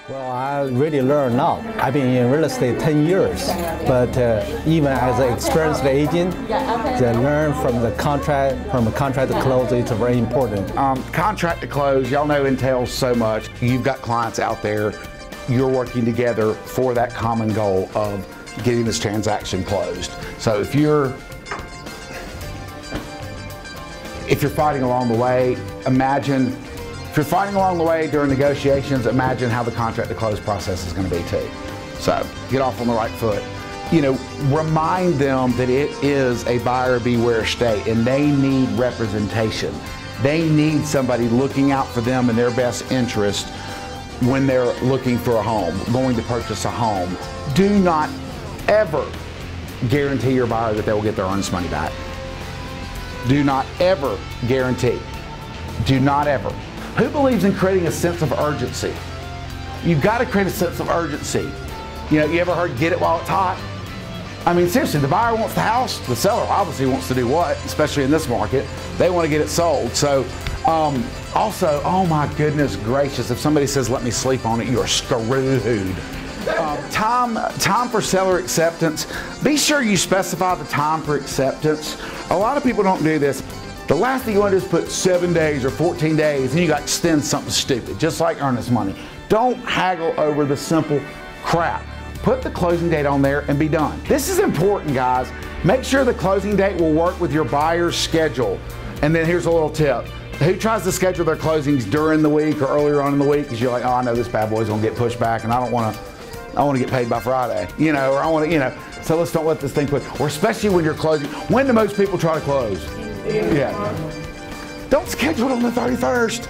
Well, I really learned now. I've been in real estate 10 years, but even as an experienced agent, to learn from the contract to close is very important. Contract to close, y'all know entails so much. You've got clients out there, you're working together for that common goal of getting this transaction closed. So if you're fighting along the way, if you're fighting along the way during negotiations, imagine how the contract to close process is going to be too. So get off on the right foot. You know, remind them that it is a buyer beware state and they need representation. They need somebody looking out for them in their best interest when they're looking for a home, going to purchase a home. Do not ever guarantee your buyer that they will get their earnest money back. Do not ever guarantee. Do not ever. Who believes in creating a sense of urgency? You've got to create a sense of urgency. You know, you ever heard get it while it's hot? I mean, seriously, the buyer wants the house, the seller obviously wants to do what, especially in this market? They want to get it sold. So, also, oh my goodness gracious, if somebody says, let me sleep on it, you're screwed. Time for seller acceptance. Be sure you specify the time for acceptance. A lot of people don't do this. The last thing you want to do is put 7 days or 14 days and you got to extend something stupid, just like earnest money. Don't haggle over the simple crap. Put the closing date on there and be done. This is important, guys. Make sure the closing date will work with your buyer's schedule. And then here's a little tip. Who tries to schedule their closings during the week or earlier on in the week because you're like, oh, I know this bad boy's gonna get pushed back and I want to get paid by Friday, you know, or I want to, you know, so let's don't let this thing push. Or especially when you're closing. When do most people try to close? Yeah. Don't schedule it on the 31st.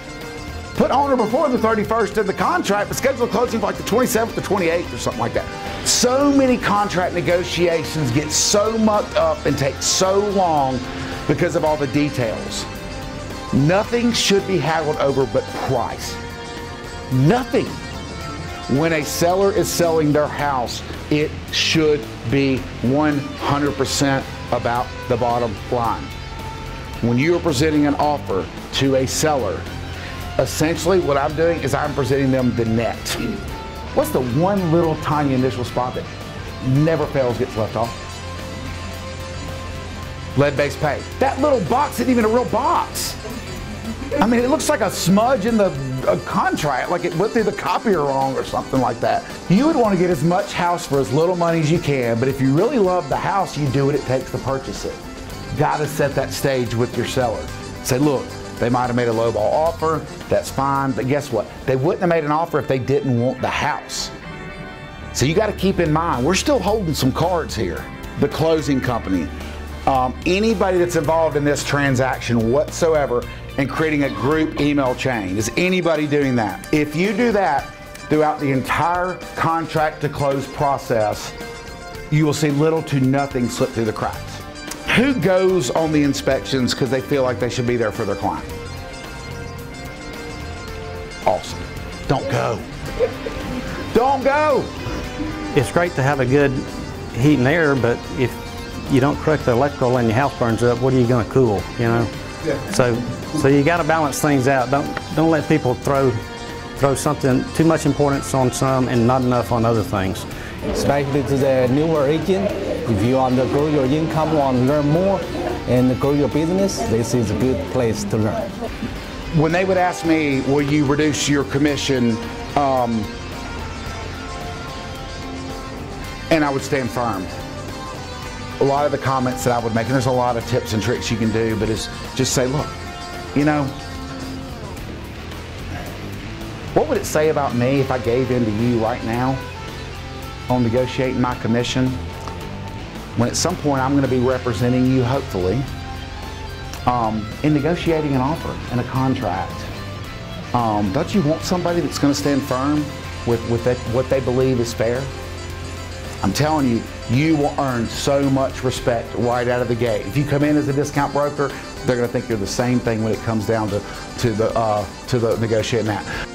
Put on or before the 31st in the contract, but schedule a closing for like the 27th or 28th or something like that. So many contract negotiations get so mucked up and take so long because of all the details. Nothing should be haggled over but price. Nothing. When a seller is selling their house, it should be 100% about the bottom line. When you are presenting an offer to a seller, essentially what I'm doing is I'm presenting them the net. What's the one little tiny initial spot that never fails, gets left off? Lead-based pay. That little box isn't even a real box. I mean, it looks like a smudge in the contract, like it went through the copier wrong or something like that. You would want to get as much house for as little money as you can, but if you really love the house, you do what it takes to purchase it. Got to set that stage with your seller. Say, look, they might have made a lowball offer, that's fine, but guess what? They wouldn't have made an offer if they didn't want the house. So you got to keep in mind, we're still holding some cards here. The closing company, anybody that's involved in this transaction whatsoever and creating a group email chain. Is anybody doing that? If you do that throughout the entire contract to close process, you will see little to nothing slip through the cracks. Who goes on the inspections because they feel like they should be there for their client? Awesome. Don't go. Don't go. It's great to have a good heat and air, but if you don't correct the electrical and your house burns up, what are you going to cool, you know? Yeah. So you got to balance things out. Don't let people throw something, too much importance on some and not enough on other things. Especially to the newer agent, if you want to grow your income, want to learn more and grow your business, this is a good place to learn. When they would ask me, will you reduce your commission, and I would stand firm. A lot of the comments that I would make, and there's a lot of tips and tricks you can do, but it's just say, look, you know, what would it say about me if I gave in to you right now on negotiating my commission, when at some point I'm going to be representing you, hopefully, in negotiating an offer and a contract. Don't you want somebody that's going to stand firm with what they believe is fair? I'm telling you, you will earn so much respect right out of the gate. If you come in as a discount broker, they're going to think you're the same thing when it comes down to the negotiating that.